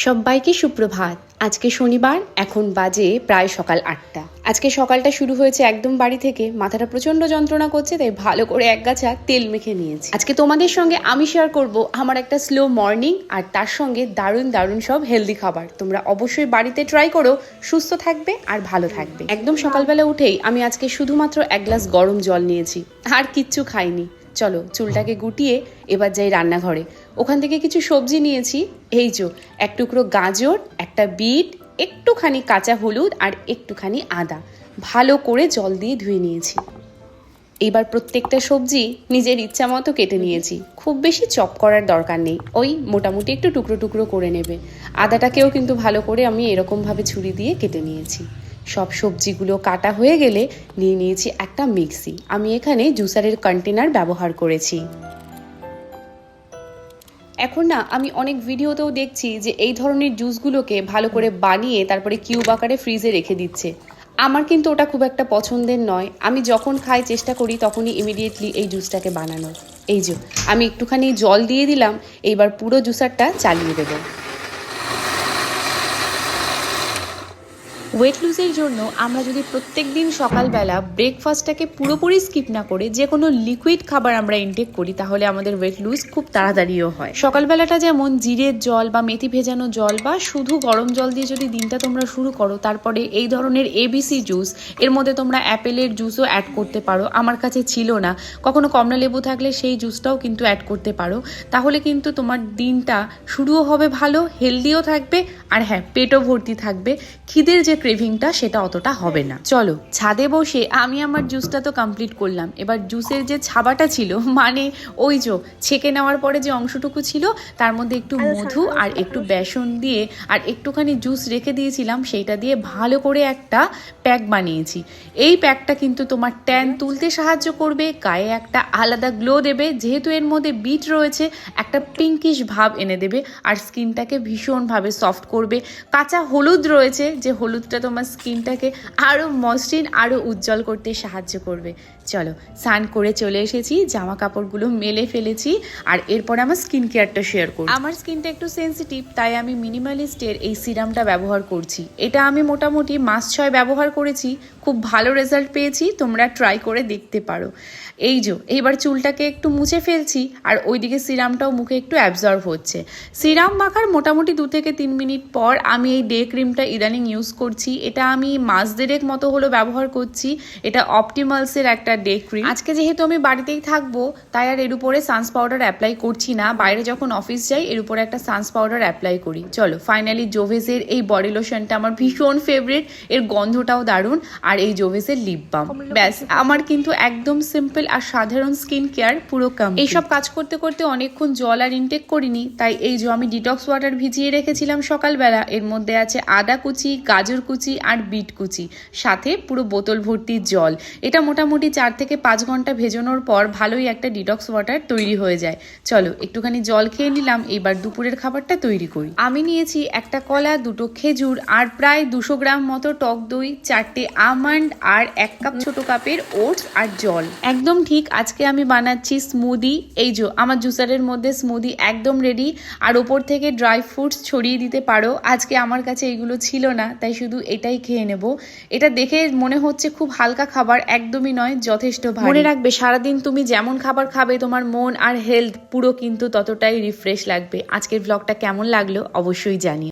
সবাইকে সুপ্রভাত। আজকে শনিবার, এখন বাজে প্রায় সকাল 8টা। আজকে সকালটা শুরু হয়েছে একদম বাড়ি থেকে। মাথাটা প্রচন্ড যন্ত্রণা করছে, তাই ভালো করে এক গাছা তেল মেখে নিয়েছি। আজকে তোমাদের সঙ্গে আমি শেয়ার করব আমার একটা স্লো মর্নিং, আর তার সঙ্গে দারুণ দারুণ সব হেলদি খাবার। তোমরা অবশ্যই বাড়িতে ট্রাই করো, সুস্থ থাকবে আর ভালো থাকবে। একদম সকালবেলা উঠেই আমি আজকে শুধুমাত্র এক গ্লাস গরম জল নিয়েছি, আর কিচ্ছু খাইনি। চলো চুলটাকে গুটিয়ে এবার যাই রান্নাঘরে। ওখান থেকে কিছু সবজি নিয়েছি। এই যে এক টুকরো গাজর, একটা বিট, একটুখানি কাঁচা হলুদ আর একটুখানি আদা ভালো করে জল দিয়ে ধুয়ে নিয়েছি। এবার প্রত্যেকটা সবজি নিজের ইচ্ছা মতো কেটে নিয়েছি। খুব বেশি চপ করার দরকার নেই, ওই মোটামুটি একটু টুকরো টুকরো করে নেবে। আদাটাকেও কিন্তু ভালো করে আমি এরকমভাবে ছুরি দিয়ে কেটে নিয়েছি। সব সবজিগুলো কাটা হয়ে গেলে নিয়ে নিয়েছি একটা মিক্সি। আমি এখানে জুসারের কন্টেনার ব্যবহার করেছি। এখন না আমি অনেক ভিডিওতেও দেখছি যে এই ধরনের জুসগুলোকে ভালো করে বানিয়ে তারপরে কিউব আকারে ফ্রিজে রেখে দিচ্ছে। আমার কিন্তু ওটা খুব একটা পছন্দের নয়। আমি যখন খাই চেষ্টা করি তখনই ইমিডিয়েটলি এই জুসটাকে বানানোর। এই যে আমি একটুখানি জল দিয়ে দিলাম, এইবার পুরো জুসারটা চালিয়ে দেবো। ওয়েট লুজের জন্য আমরা যদি প্রত্যেক দিন সকালবেলা ব্রেকফাস্টটাকে পুরোপুরি স্কিপ না করে যে কোনো লিকুইড খাবার আমরা ইনটেক করি, তাহলে আমাদের ওয়েট লুজ খুব তাড়াতাড়িও হয়। সকালবেলাটা যেমন জিরের জল বা মেথি ভেজানো জল বা শুধু গরম জল দিয়ে যদি দিনটা তোমরা শুরু করো, তারপরে এই ধরনের এবিসি জুস, এর মধ্যে তোমরা অ্যাপেলের জুসও অ্যাড করতে পারো। আমার কাছে ছিল না, কখনো কমলা লেবু থাকলে সেই জুসটাও কিন্তু অ্যাড করতে পারো। তাহলে কিন্তু তোমার দিনটা শুরুও হবে ভালো, হেলদিও থাকবে, আর হ্যাঁ, পেটও ভর্তি থাকবে। খিদের যে ক্রেভিংটা সেটা অতটা হবে না। চলো ছাদে বসে আমি আমার জুসটা তো কমপ্লিট করলাম। এবার জুসের যে ছাবাটা ছিল, মানে ওই যে ছেঁকে নেওয়ার পরে যে অংশটুকু ছিল, তার মধ্যে একটু মধু আর একটু বেসন দিয়ে আর একটুখানি জুস রেখে দিয়েছিলাম, সেইটা দিয়ে ভালো করে একটা প্যাক বানিয়েছি। এই প্যাকটা কিন্তু তোমার ট্যান তুলতে সাহায্য করবে, গায়ে একটা আলাদা গ্লো দেবে, যেহেতু এর মধ্যে বিট রয়েছে, একটা পিঙ্কিশ ভাব এনে দেবে আর স্কিনটাকে ভীষণভাবে সফট করবে। কাঁচা হলুদ রয়েছে, যে হলুদটা তোমার স্কিনটাকে আরও মসৃণ, আরও উজ্জ্বল করতে সাহায্য করবে। চলো স্নান করে চলে এসেছি, জামা কাপড়গুলো মেলে ফেলেছি, আর এরপরে আমার স্কিন কেয়ারটা শেয়ার করব। আমার স্কিনটা একটু সেন্সিটিভ, তাই আমি মিনিমালিস্টের এই সিরামটা ব্যবহার করছি। এটা আমি মোটামুটি মাস 6 ব্যবহার করেছি, খুব ভালো রেজাল্ট পেয়েছি। তোমরা ট্রাই করে দেখতে পারো। এই যে এইবার চুলটাকে একটু মুছে ফেলছি, আর ওইদিকে সিরামটাও মুখে একটু অ্যাবজর্ব হচ্ছে। সিরাম মাখার মোটামুটি 2 থেকে 3 মিনিট পর আমি এই ডে ক্রিমটা ইদানিং ইউজ করছি। এটা আমি মাস 1.5 মতো হলো ব্যবহার করছি। এটা অপটিমালসের একটা ডে ক্রিম। আজকে যেহেতু আমি বাড়িতেই থাকবো, তাই আর এর উপরে সানস পাউডার অ্যাপ্লাই করছি না। বাইরে যখন অফিস যাই এর উপরে একটা সানস পাউডার অ্যাপ্লাই করি। চলো ফাইনালি জোভেসের এই বডি লোশনটা আমার ভীষণ ফেভারিট, এর গন্ধটাও দারুণ। আর এই জোভেসের লিপ বাম, ব্যাস আমার কিন্তু একদম সিম্পল আর সাধারণ স্কিন কেয়ার পুরো কমপ্লিট। এইসব কাজ করতে করতে অনেকক্ষণ জল আর ইনটেক করিনি, তাই এই যে আমি ডিটক্স ওয়াটার ভিজিয়ে রেখেছিলাম সকালবেলা। এর মধ্যে আছে আদা কুচি, গাজর কুচি আর বিট কুচি, সাথে পুরো বোতল ভর্তি জল। এটা মোটামুটি 4 থেকে 5 ঘন্টা ভেজানোর পর ভালোই একটা ডিটক্স ওয়াটার তৈরি হয়ে যায়। চলো একটুখানি জল খেয়ে নিলাম, এবার দুপুরের খাবারটা তৈরি করি। আমি নিয়েছি একটা কলা, 2টো খেজুর আর প্রায় 200 গ্রাম মতো টক দই, 4টে আমন্ড আর 1 কাপ ছোট কাপের ওটস আর জল। একদম ঠিক আজকে আমি বানাচ্ছি স্মুদি। এই যে আমার জুসারের মধ্যে স্মুদি একদম রেডি, আর ওপর থেকে ড্রাই ফ্রুটস ছড়িয়ে দিতে পারো। আজকে আমার কাছে এগুলো ছিল না, তাই শুধু এটাই খেয়ে নেব। এটা দেখে মনে হচ্ছে খুব হালকা খাবার, একদমই নয়, যথেষ্ট ভারী। মনে রাখবে, সারাদিন তুমি যেমন খাবার খাবে তোমার মন আর হেলথ পুরো কিন্তু ততটাই রিফ্রেশ লাগবে। আজকের ব্লগটা কেমন লাগলো অবশ্যই জানিও।